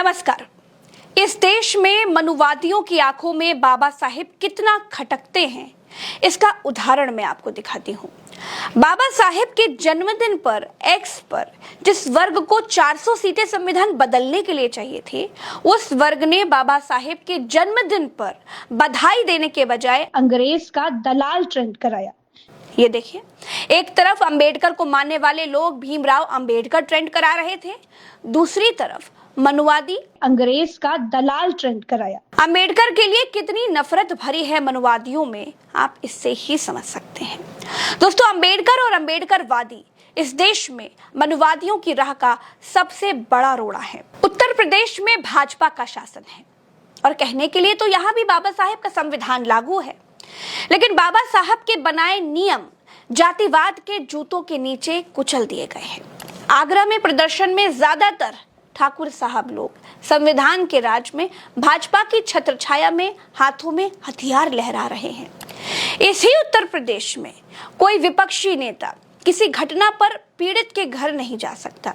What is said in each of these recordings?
नमस्कार। इस देश में मनुवादियों की आंखों में बाबा साहेब कितना खटकते हैं, इसका उदाहरण मैं आपको दिखाती हूँ। बाबा साहेब के जन्मदिन पर एक्स पर जिस वर्ग को 400 सीटें संविधान बदलने के लिए चाहिए थी, उस वर्ग ने बाबा साहेब के जन्मदिन पर बधाई देने के बजाय अंग्रेज का दलाल ट्रेंड कराया। ये देखिए, एक तरफ अंबेडकर को मानने वाले लोग भीमराव अंबेडकर ट्रेंड करा रहे थे, दूसरी तरफ मनुवादी अंग्रेज का दलाल ट्रेंड कराया। अंबेडकर के लिए कितनी नफरत भरी है मनुवादियों में, आप इससे ही समझ सकते हैं। दोस्तों, अंबेडकर और अंबेडकरवादी इस देश में मनुवादियों की राह का सबसे बड़ा रोड़ा है। उत्तर प्रदेश में भाजपा का शासन है और कहने के लिए तो यहाँ भी बाबा साहेब का संविधान लागू है, लेकिन बाबा साहब के बनाए नियम जातिवाद के जूतों के नीचे कुचल दिए गए हैं। आगरा में प्रदर्शन में ज्यादातर ठाकुर साहब लोग संविधान के राज में भाजपा की छत्रछाया में हाथों में हथियार लहरा रहे हैं। इसी उत्तर प्रदेश में कोई विपक्षी नेता किसी घटना पर पीड़ित के घर नहीं जा सकता,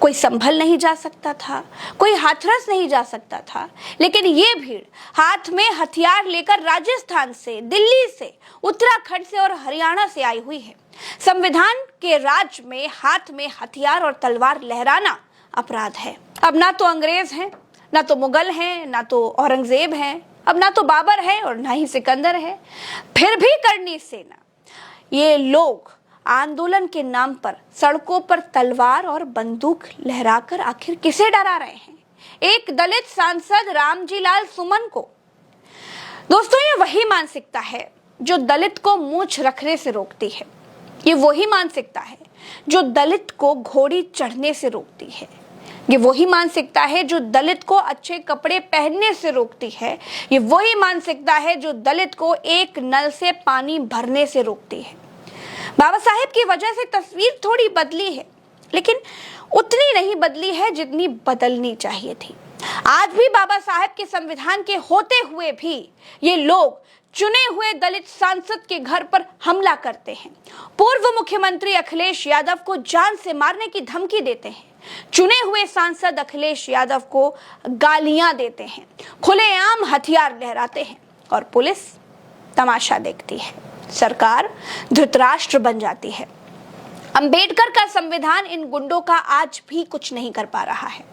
कोई संभल नहीं जा सकता था, कोई हाथरस नहीं जा सकता था, लेकिन ये भीड़ हाथ में हथियार लेकर राजस्थान से, दिल्ली से, उत्तराखंड से और हरियाणा से आई हुई है। संविधान के राज में हाथ में हथियार और तलवार लहराना अपराध है। अब ना तो अंग्रेज हैं, ना तो मुगल हैं, ना तो औरंगजेब हैं, अब ना तो बाबर है और ना ही सिकंदर है। फिर भी करनी सेना, ये लोग आंदोलन के नाम पर सड़कों पर तलवार और बंदूक लहराकर आखिर किसे डरा रहे हैं? एक दलित सांसद रामजी लाल सुमन को। दोस्तों, ये वही मानसिकता है जो दलित को मूंछ रखने से रोकती है। ये वही मानसिकता है जो दलित को घोड़ी चढ़ने से रोकती है। ये वही मानसिकता है जो दलित को अच्छे कपड़े पहनने से रोकती है। ये वही मानसिकता है जो दलित को एक नल से पानी भरने से रोकती है। बाबा साहेब की वजह से तस्वीर थोड़ी बदली है, लेकिन उतनी नहीं बदली है जितनी बदलनी चाहिए थी। आज भी बाबा साहेब के संविधान के होते हुए भी ये लोग चुने हुए दलित सांसद के घर पर हमला करते हैं। पूर्व मुख्यमंत्री अखिलेश यादव को जान से मारने की धमकी देते हैं। चुने हुए सांसद अखिलेश यादव को गालियां देते हैं, खुलेआम हथियार लहराते हैं और पुलिस तमाशा देखती है। सरकार धृतराष्ट्र बन जाती है। अंबेडकर का संविधान इन गुंडों का आज भी कुछ नहीं कर पा रहा है।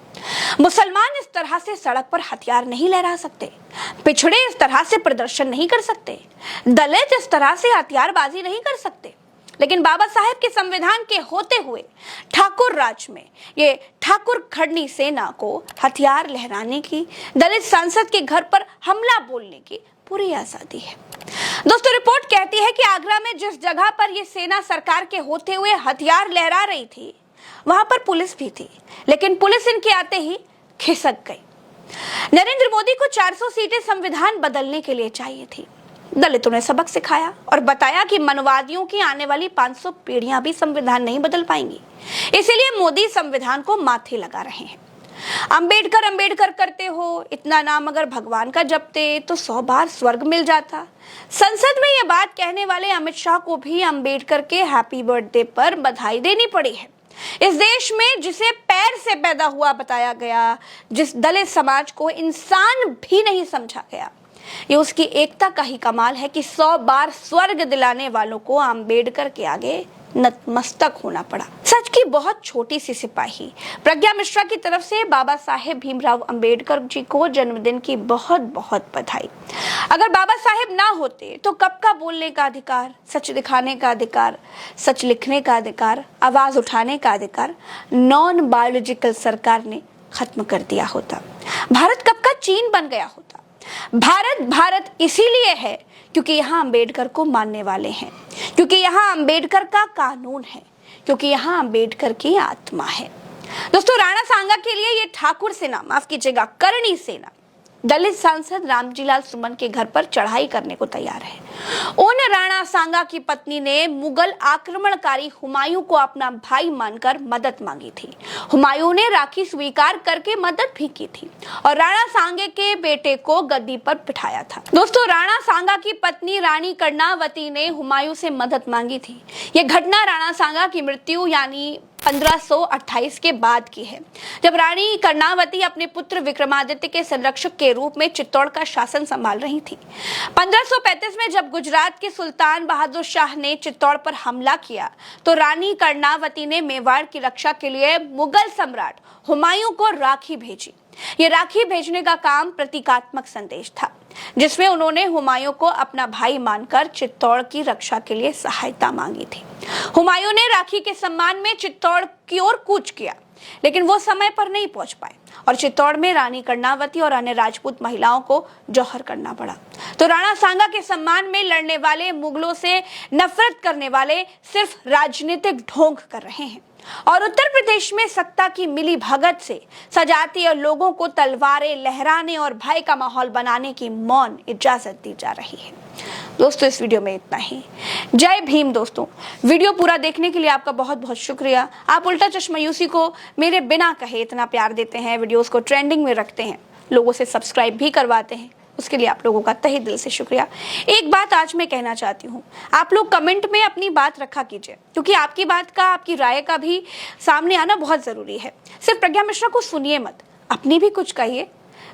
मुसलमान इस तरह से सड़क पर हथियार नहीं लहरा सकते, पिछड़े इस तरह से प्रदर्शन नहीं कर सकते, दलित इस तरह से हथियारबाजी नहीं कर सकते। लेकिन बाबा साहेब के संविधान के होते हुए ठाकुर राज में ये ठाकुर खड़नी सेना को हथियार लहराने की, दलित सांसद के घर पर हमला बोलने की पूरी आजादी है। दोस्तों, रिपोर्ट कहती है कि आगरा में जिस जगह पर ये सेना सरकार के होते हुए हथियार लहरा रही थी, वहां पर पुलिस भी थी, लेकिन पुलिस इनके आते ही खिसक गई। नरेंद्र मोदी को 400 सीटें संविधान बदलने के लिए चाहिए थी। दलितों ने सबक सिखाया और बताया कि मनवादियों की आने वाली 500 पीढ़ियां भी संविधान नहीं बदल पाएंगी, इसीलिए मोदी संविधान को माथे लगा रहे हैं। अंबेडकर अंबेडकर करते हो, इतना नाम अगर भगवान का जपते तो 100 बार स्वर्ग मिल जाता। संसद में ये बात कहने वाले अमित शाह को भी अंबेडकर के हैप्पी बर्थडे पर बधाई देनी पड़ी है। इस देश में जिसे पैर से पैदा हुआ बताया गया, जिस दलित समाज को इंसान भी नहीं समझा गया, ये उसकी एकता का ही कमाल है कि 100 बार स्वर्ग दिलाने वालों को अंबेडकर के आगे नतमस्तक होना पड़ा। सच की बहुत छोटी सी सिपाही प्रज्ञा मिश्रा की तरफ से बाबा साहेब भीमराव अंबेडकर जी को जन्मदिन की बहुत बहुत बधाई। अगर बाबा साहेब ना होते तो कब का बोलने का अधिकार, सच दिखाने का अधिकार, सच लिखने का अधिकार, आवाज उठाने का अधिकार नॉन बायोलॉजिकल सरकार ने खत्म कर दिया होता। भारत कब का चीन बन गया होता। भारत भारत इसीलिए है क्योंकि यहाँ अंबेडकर को मानने वाले हैं, क्योंकि यहाँ अंबेडकर का कानून है, क्योंकि यहाँ अंबेडकर की आत्मा है। दोस्तों, राणा सांगा के लिए ये ठाकुर सेना, माफ कीजिएगा करणी सेना, दलित सांसद रामजी लाल सुमन के घर पर चढ़ाई करने को तैयार है। उन राणा सांगा की पत्नी ने मुगल आक्रमणकारी हुमायूं को अपना भाई मानकर मदद मांगी थी। हुमायूं ने राखी स्वीकार करके मदद भी की थी और राणा सांगे के बेटे को गद्दी पर बिठाया था। दोस्तों, राणा सांगा की पत्नी रानी कर्णावती ने हुमायूं से मदद मांगी थी। यह घटना राणा सांगा की मृत्यु यानी 1528 के बाद की है, जब रानी कर्णावती अपने पुत्र विक्रमादित्य के संरक्षक के रूप में चित्तौड़ का शासन संभाल रही थी। 1535 में जब गुजरात के सुल्तान बहादुर शाह ने चित्तौड़ पर हमला किया तो रानी कर्णावती ने मेवाड़ की रक्षा के लिए मुगल सम्राट हुमायूं को राखी भेजी। ये राखी भेजने का काम प्रतीकात्मक संदेश था, जिसमें उन्होंने हुमायूं को अपना भाई मानकर चित्तौड़ की रक्षा के लिए सहायता मांगी थी। हुमायूं ने राखी के सम्मान में चित्तौड़ की ओर कूच किया, लेकिन वो समय पर नहीं पहुंच पाए और चित्तौड़ में रानी कर्णावती और अन्य राजपूत महिलाओं को जौहर करना पड़ा। तो राणा सांगा के सम्मान में लड़ने वाले मुगलों से नफरत करने वाले सिर्फ राजनीतिक ढोंग कर रहे हैं और उत्तर प्रदेश में सत्ता की मिली भगत से सजातीय लोगों को तलवारें लहराने और भय का माहौल बनाने की मौन इजाजत दी जा रही है। दोस्तों, इस वीडियो में इतना ही। जय भीम। दोस्तों, वीडियो पूरा देखने के लिए आपका बहुत बहुत शुक्रिया। आप उल्टा चश्मा यूसी को मेरे बिना कहे इतना प्यार देते हैं, वीडियोस को ट्रेंडिंग में रखते हैं, लोगों से सब्सक्राइब भी करवाते हैं, उसके लिए आप लोगों का तहे दिल से शुक्रिया। एक बात आज मैं कहना चाहती हूँ, आप लोग कमेंट में अपनी बात रखा कीजिए, क्योंकि आपकी बात का, आपकी राय का भी सामने आना बहुत जरूरी है। सिर्फ प्रज्ञा मिश्रा को सुनिए मत, अपनी भी कुछ कहिए।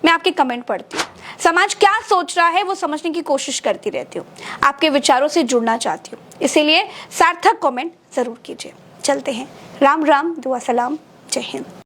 मैं आपके कमेंट पढ़ती हूँ, समाज क्या सोच रहा है वो समझने की कोशिश करती रहती हूँ, आपके विचारों से जुड़ना चाहती हूँ, इसीलिए सार्थक कमेंट जरूर कीजिए। चलते हैं। राम राम, दुआ सलाम, जय हिंद।